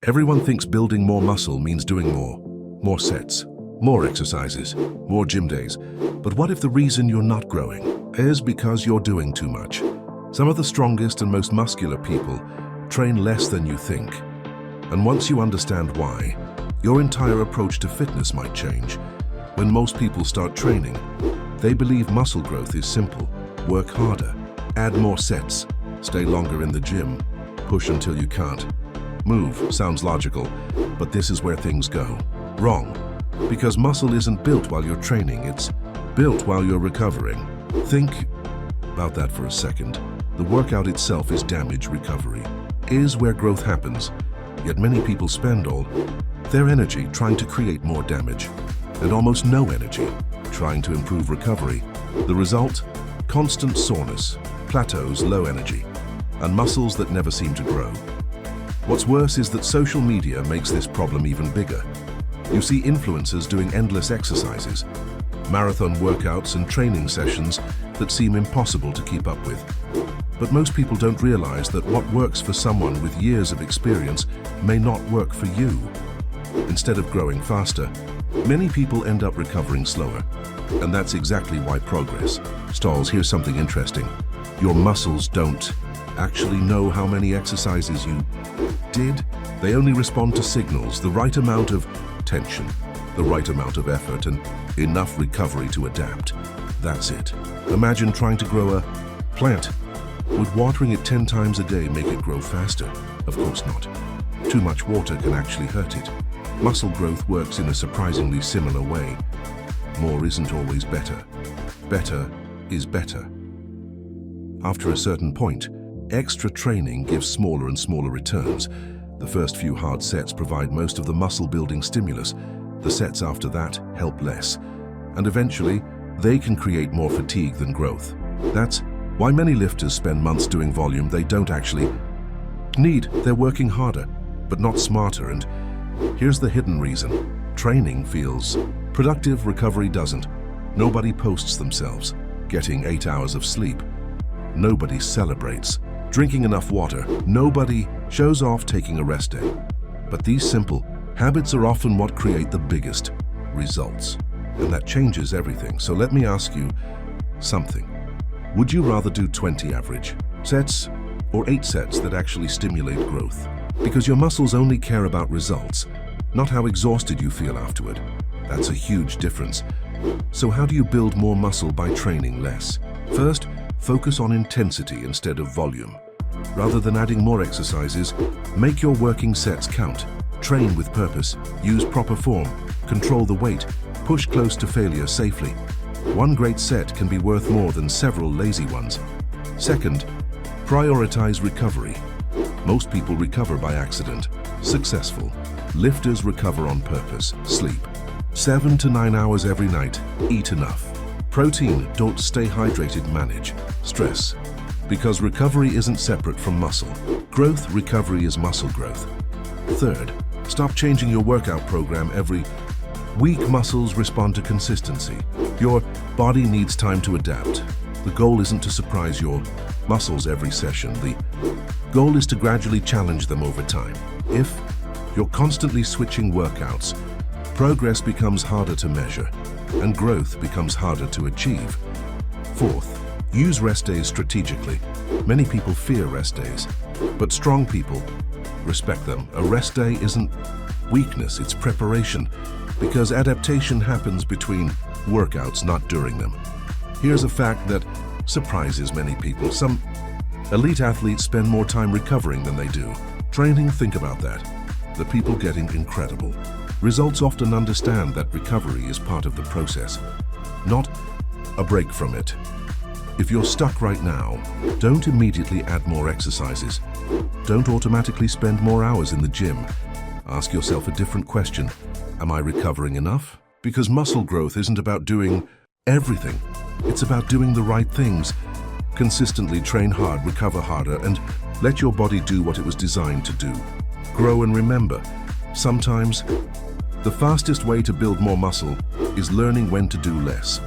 Everyone thinks building more muscle means doing more sets, more exercises, more gym days. But what if the reason you're not growing is because you're doing too much? Some of the strongest and most muscular people train less than you think. And once you understand why, your entire approach to fitness might change. When most people start training, they believe muscle growth is simple. Work harder, add more sets, stay longer in the gym, push until you can't. Move sounds logical, but this is where things go wrong. Because muscle isn't built while you're training, it's built while you're recovering. Think about that for a second. The workout itself is damage recovery, is where growth happens. Yet many people spend all their energy trying to create more damage, and almost no energy trying to improve recovery. The result? Constant soreness, plateaus, low energy, and muscles that never seem to grow. What's worse is that social media makes this problem even bigger. You see influencers doing endless exercises, marathon workouts and training sessions that seem impossible to keep up with. But most people don't realize that what works for someone with years of experience may not work for you. Instead of growing faster, many people end up recovering slower. And that's exactly why progress stalls. Here's something interesting. Your muscles don't actually know how many exercises you did. They only respond to signals, the right amount of tension, the right amount of effort, and enough recovery to adapt. That's it. Imagine trying to grow a plant. Would watering it 10 times a day make it grow faster? Of course not. Too much water can actually hurt it. Muscle growth works in a surprisingly similar way. More isn't always better. Better is better. After a certain point, extra training gives smaller and smaller returns. The first few hard sets provide most of the muscle-building stimulus. The sets after that help less. And eventually, they can create more fatigue than growth. That's why many lifters spend months doing volume they don't actually need. They're working harder, but not smarter. And here's the hidden reason. Training feels productive, recovery doesn't. Nobody posts themselves getting 8 hours of sleep. Nobody celebrates drinking enough water. Nobody shows off taking a rest day. But these simple habits are often what create the biggest results. And that changes everything. So let me ask you something. Would you rather do 20 average sets or 8 sets that actually stimulate growth? Because your muscles only care about results, not how exhausted you feel afterward. That's a huge difference. So how do you build more muscle by training less? First, focus on intensity instead of volume. Rather than adding more exercises, make your working sets count. Train with purpose, use proper form, control the weight, push close to failure safely. One great set can be worth more than several lazy ones. Second, prioritize recovery. Most people recover by accident. Successful lifters recover on purpose. Sleep 7 to 9 hours every night. Eat enough protein. Don't stay hydrated. Manage stress. Because recovery isn't separate from muscle growth. Recovery is muscle growth. Third, stop changing your workout program every week. Muscles respond to consistency. Your body needs time to adapt. The goal isn't to surprise your muscles every session. The goal is to gradually challenge them over time. If you're constantly switching workouts, progress becomes harder to measure, and growth becomes harder to achieve. Fourth, use rest days strategically. Many people fear rest days, but strong people respect them. A rest day isn't weakness, it's preparation, because adaptation happens between workouts, not during them. Here's a fact that surprises many people. Some elite athletes spend more time recovering than they do training. Think about that. The people getting incredible results often understand that recovery is part of the process, not a break from it. If you're stuck right now, don't immediately add more exercises. Don't automatically spend more hours in the gym. Ask yourself a different question. Am I recovering enough? Because muscle growth isn't about doing everything. It's about doing the right things. Consistently train hard, recover harder, and let your body do what it was designed to do. Grow, and remember, sometimes the fastest way to build more muscle is learning when to do less.